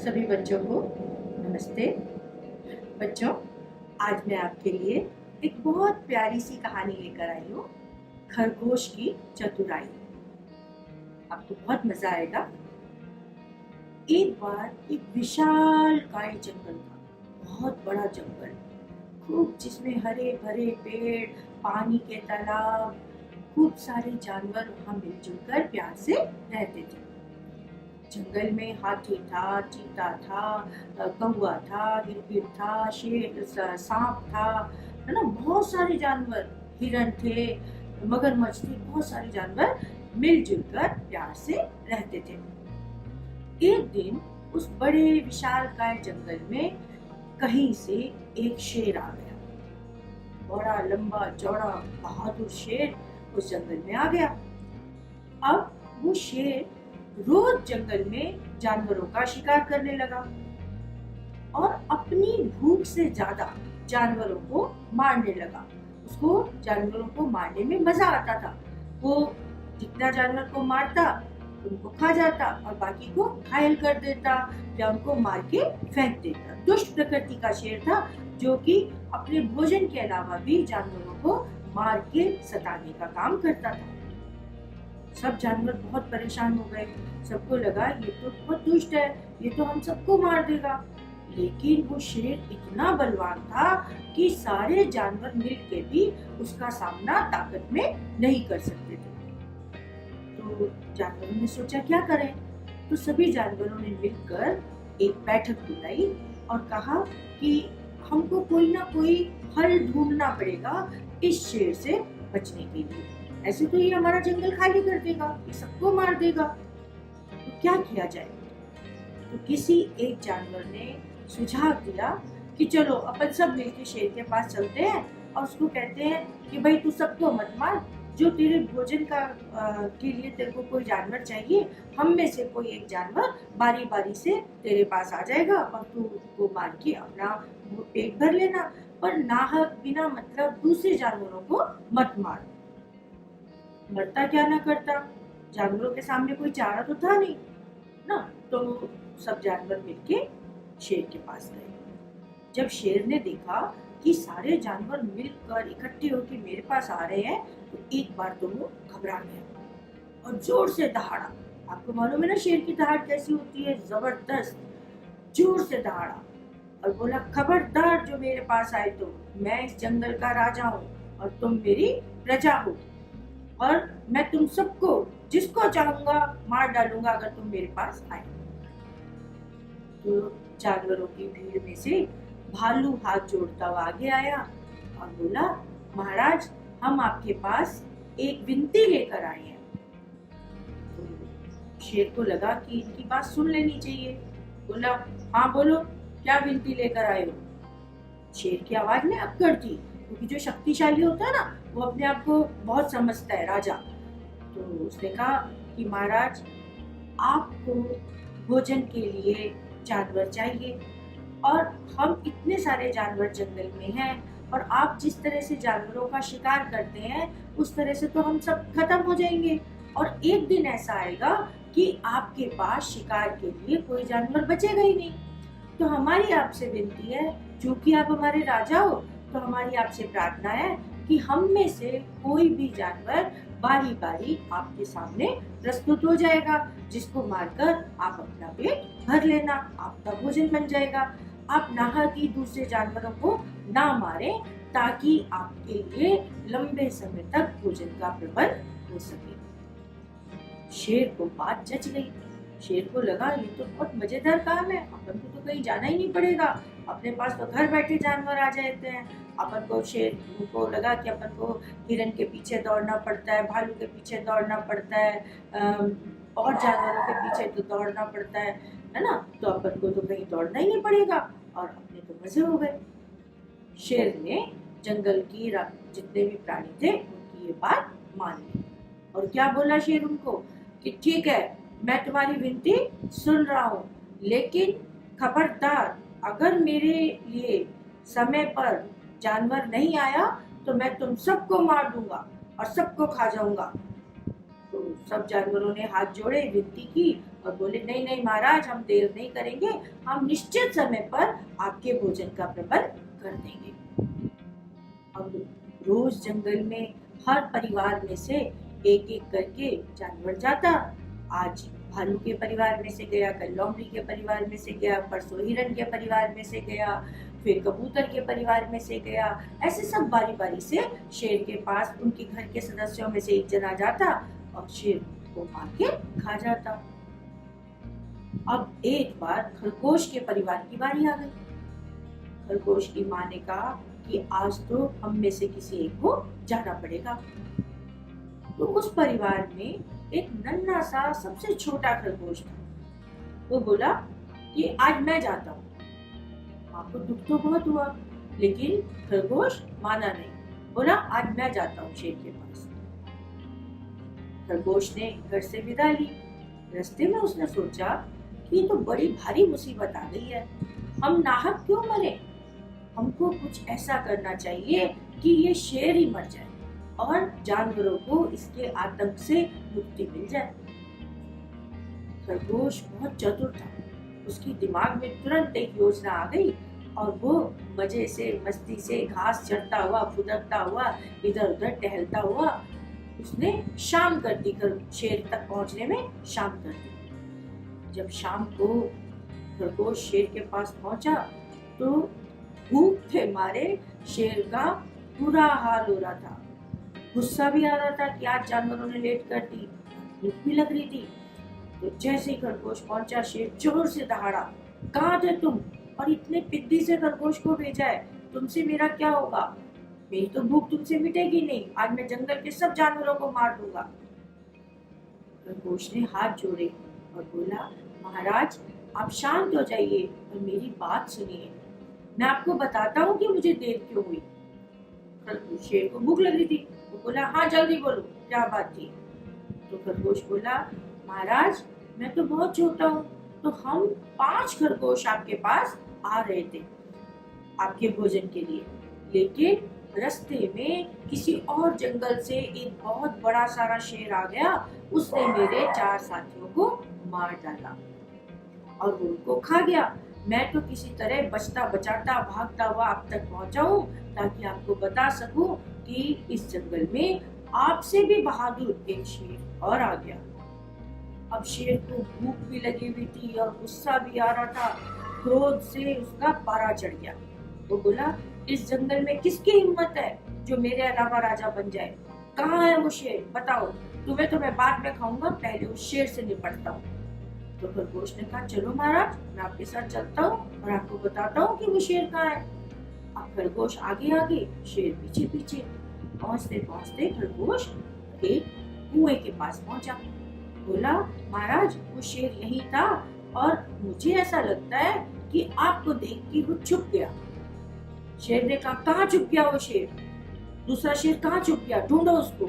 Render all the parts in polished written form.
सभी बच्चों को नमस्ते। बच्चों, आज मैं आपके लिए एक बहुत प्यारी सी कहानी लेकर आई हूँ, खरगोश की चतुराई। आपको बहुत मजा आएगा। एक बार एक विशाल काय जंगल था, बहुत बड़ा जंगल, खूब जिसमें हरे भरे पेड़, पानी के तालाब, खूब सारे जानवर वहाँ मिलजुल कर प्यार से रहते थे। जंगल में हाथी था, चीता था, कौवा था, गिरगिट था, शेर, सांप था, है ना। बहुत सारे जानवर, हिरण थे, मगरमच्छ थे, बहुत सारे जानवर मिलजुल कर प्यार से रहते थे। एक दिन उस बड़े विशालकाय जंगल में कहीं से एक शेर आ गया। बड़ा लंबा चौड़ा बहादुर शेर उस जंगल में आ गया। अब वो शेर रोज जंगल में जानवरों का शिकार करने लगा और अपनी भूख से ज्यादा जानवरों को मारने लगा। उसको जानवरों को मारने में मजा आता था। वो जितना जानवर को मारता उनको खा जाता और बाकी को घायल कर देता या उनको मार के फेंक देता। दुष्ट प्रकृति का शेर था, जो कि अपने भोजन के अलावा भी जानवरों को मार के सताने का काम करता था। सब जानवर बहुत परेशान हो गए। सबको लगा ये तो बहुत दुष्ट है, ये तो हम सबको मार देगा। लेकिन वो शेर इतना बलवान था कि सारे जानवर मिलके भी उसका सामना ताकत में नहीं कर सकते थे। तो जानवरों ने सोचा क्या करें। तो सभी जानवरों ने मिलकर एक बैठक बुलाई और कहा कि हमको कोई ना कोई हल ढूंढना पड़ेगा इस शेर से बचने के लिए। ऐसे तो ये हमारा जंगल खाली कर देगा, ये सबको मार देगा। तो क्या किया जाए। तो किसी एक जानवर ने सुझाव दिया कि चलो अपन सब मिलके शेर के पास चलते हैं और उसको कहते हैं कि भाई तू सबको मत मार, जो तेरे भोजन का के लिए तेरे को कोई जानवर चाहिए, हम में से कोई एक जानवर बारी बारी से तेरे पास आ जाएगा और तू वो मार के अपना पेट भर लेना, पर नाहक बिना मतलब दूसरे जानवरों को मत मार। मरता क्या ना करता, जानवरों के सामने कोई चारा तो था नहीं ना। तो सब जानवर मिलके शेर के पास गए। जब शेर ने देखा कि सारे जानवर मिलकर इकट्ठे होकर मेरे पास आ रहे हैं, तो एक बार तो वो घबरा गया और जोर से दहाड़ा। आपको मालूम है ना शेर की दहाड़ कैसी होती है, जबरदस्त। जोर से दहाड़ा और बोला, खबरदार जो मेरे पास आए तो मैं इस जंगल का राजा हूँ और तुम मेरी प्रजा हो, और मैं तुम सबको जिसको चाहूंगा मार डालूंगा अगर तुम मेरे पास आए। तो जानवरों की भीड़ में से भालू हाथ जोड़ता हुआ आगे आया और बोला, महाराज हम आपके पास एक विनती लेकर आए हैं। तो शेर को लगा कि इनकी बात सुन लेनी चाहिए। बोला, हाँ बोलो, क्या विनती लेकर आए हो। शेर की आवाज में अक्कड़ थी, क्योंकि जो शक्तिशाली होता है ना वो अपने आप को बहुत समझता है, राजा। तो उसने कहा कि महाराज आपको भोजन के लिए जानवर चाहिए और हम इतने सारे जानवर जंगल में हैं और आप जिस तरह से जानवरों का शिकार करते हैं उस तरह से तो हम सब खत्म हो जाएंगे और एक दिन ऐसा आएगा कि आपके पास शिकार के लिए कोई जानवर बचेगा ही नहीं। तो हमारी आपसे विनती है, जो कि आप हमारे राजा हो, तो हमारी आपसे प्रार्थना है कि हम में से कोई भी जानवर बारी बारी आपके सामने प्रस्तुत हो जाएगा, जिसको मारकर आप अपना पेट भर लेना, आपका भोजन बन जाएगा। आप नाहक ही दूसरे जानवरों को ना मारें, ताकि आपके लिए लंबे समय तक भोजन का प्रबंध हो सके। शेर को बात जच गई। शेर को लगा ये तो बहुत मजेदार काम है, अपन को तो कहीं जाना ही नहीं पड़ेगा, अपने पास तो घर बैठे जानवर आ जाते हैं। अपन को, शेर को लगा कि अपन को हिरन के पीछे दौड़ना पड़ता है, भालू के पीछे दौड़ना पड़ता है, और जानवरों के पीछे तो दौड़ना पड़ता है ना। तो अपन को तो कहीं दौड़ना ही नहीं पड़ेगा और अपने तो मजे हो गए। शेर ने जंगल की जितने भी प्राणी थे उनकी ये बात मान ली और क्या बोला शेर उनको कि ठीक है, मैं तुम्हारी विनती सुन रहा हूँ, लेकिन खबरदार अगर मेरे लिए समय पर जानवर नहीं आया तो मैं तुम सबको मार दूंगा और सबको खा जाऊंगा। तो सब जानवरों ने हाथ जोड़े, विनती की और बोले नहीं नहीं महाराज, हम देर नहीं करेंगे, हम निश्चित समय पर आपके भोजन का प्रबंध कर देंगे। अब रोज जंगल में हर परिवार में से एक एक करके जानवर जाता। आज भालू के परिवार में से गया, कल लोमड़ी के परिवार में से गया, परसों हिरण के परिवार में से गया, फिर कबूतर के परिवार में से गया। ऐसे सब बारी बारी से शेर के पास उनके घर के सदस्यों में से एक जना जाता और शेर को मार के खा जाता। अब एक बार खरगोश के परिवार की बारी आ गई। खरगोश की माँ ने कहा कि आज तो हम में से किसी एक को जाना पड़ेगा। तो उस परिवार में एक नन्हा सा सबसे छोटा खरगोश था। वो बोला कि आज मैं जाता हूँ। माँ को दुख तो बहुत हुआ, लेकिन खरगोश माना नहीं, बोला आज मैं जाता हूँ शेर के पास। खरगोश ने घर से विदा ली। रास्ते में उसने सोचा कि ये तो बड़ी भारी मुसीबत आ गई है, हम नाहक क्यों मरे, हमको कुछ ऐसा करना चाहिए कि ये शेर ही मर जाए और जानवरों को इसके आतंक से मुक्ति मिल जाए। खरगोश बहुत चतुर था, उसकी दिमाग में तुरंत एक योजना आ गई और वो मजे से मस्ती से घास चढ़ता हुआ, फुदकता हुआ, इधर उधर टहलता हुआ उसने शाम कर दी। शेर तक पहुंचने में शाम कर दी। जब शाम को खरगोश शेर के पास पहुंचा तो भूख के मारे शेर का बुरा हाल हो रहा था। गुस्सा भी आ रहा था कि आज जानवरों ने लेट कर दी, भूख भी लग रही थी। तो जैसे ही खरगोश पहुंचा, शेर जोर से दहाड़ा, कहाँ थे तुम, और इतने पिद्दी से खरगोश को भेजा है, तुमसे मेरा क्या होगा, मेरी तो भूख तुमसे मिटेगी नहीं, आज मैं जंगल के सब जानवरों को मार दूंगा। खरगोश ने हाथ जोड़े और बोला, महाराज आप शांत हो जाइए और मेरी बात सुनिए, मैं आपको बताता हूँ कि मुझे देर क्यों हुई। शेर को भूख लग रही थी, वो बोला हाँ जल्दी बोलो क्या बात थी। तो खरगोश बोला, महाराज मैं तो बहुत छोटा हूँ, तो हम 5 खरगोश आपके पास आ रहे थे आपके भोजन के लिए, लेकिन रास्ते में किसी और जंगल से एक बहुत बड़ा सारा शेर आ गया, उसने मेरे 4 साथियों को मार डाला और वो उनको खा गया। मैं तो किसी तरह बचता बचाता भागता हुआ आप तक पहुंचा हूँ ताकि आपको बता सकूं कि इस जंगल में आपसे भी बहादुर एक शेर और आ गया। अब शेर को भूख भी लगी हुई थी और गुस्सा भी आ रहा था, क्रोध से उसका पारा चढ़ गया। वो बोला, इस जंगल में किसकी हिम्मत है जो मेरे अलावा राजा बन जाए, कहाँ है वो शेर, बताओ, तुम्हें तो मैं बाद में खाऊंगा, पहले उस शेर से निपटता हूँ। तो खरगोश ने कहा, चलो महाराज मैं आपके साथ चलता हूँ और आपको बताता हूँ कि वो शेर कहाँ है। अब खरगोश आगे आगे, शेर पीछे पीछे। पहुँचते पहुँचते खरगोश एक कुएं के पास पहुंचा। बोला, महाराज वो शेर यही था और मुझे ऐसा लगता है कि आपको देख के वो छुप गया। शेर ने कहा, कहाँ छुप गया वो शेर, दूसरा शेर कहाँ छुप गया, ढूंढो उसको।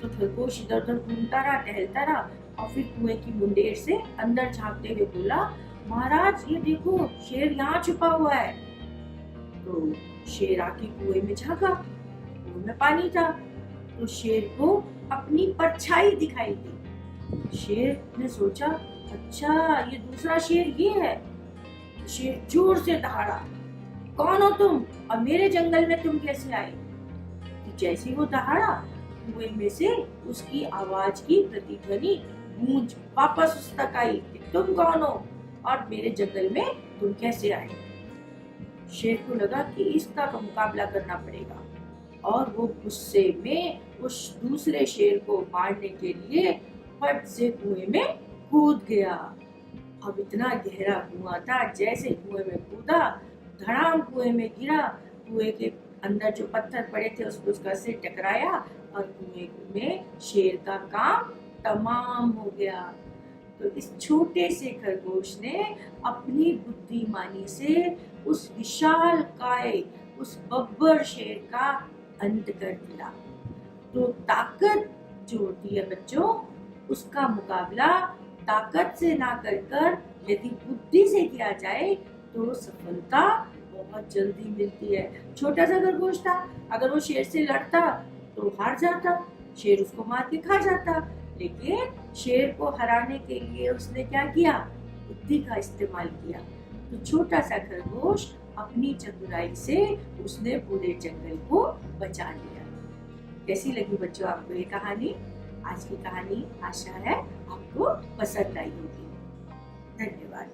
तो खरगोश इधर उधर घूमता रहा, टहलता रहा और फिर कुएं की मुंडेर से अंदर झांकते हुए बोला, महाराज ये देखो शेर यहाँ छुपा हुआ है। तो शेर आके कुएं में झांका, कुएं में पानी था, तो शेर को अपनी परछाई दिखाई दी। शेर ने सोचा, अच्छा ये दूसरा शेर ये है। शेर जोर से दहाड़ा, कौन हो तुम और मेरे जंगल में तुम कैसे आए। तो जैसे ही वो दहाड़ा, कुएं में से उसकी आवाज की प्रतिध्वनि गूंज वापस उस तक आई कि तुम कौन हो और मेरे जंगल में तुम कैसे आए। शेर को लगा कि इसका तो मुकाबला करना पड़ेगा और वो गुस्से में उस दूसरे शेर को मारने के लिए फट से कुएं में कूद गया। अब इतना गहरा कुआं था, जैसे कुएं में कूदा, धड़ाम कुएं में गिरा, कुएं के अंदर जो पत्थर पड़े थे उसको उसका सिर टकराया और कुएं में शेर का काम तमाम हो गया। तो इस छोटे से खरगोश ने अपनी बुद्धिमानी से उस विशाल काय, उस बब्बर शेर का अंत कर दिया। तो ताकत जो होती है बच्चों, उसका मुकाबला ताकत से ना कर यदि बुद्धि से किया जाए तो सफलता बहुत जल्दी मिलती है। छोटा सा खरगोश था, अगर वो शेर से लड़ता तो हार जाता, शेर उसको मार के खा जाता, लेकिन शेर को हराने के लिए उसने क्या किया? बुद्धि का इस्तेमाल किया। तो छोटा सा खरगोश अपनी चतुराई से उसने पूरे जंगल को बचा लिया। कैसी लगी बच्चों आपको ये कहानी? आज की कहानी आशा है आपको पसंद आई होगी। धन्यवाद।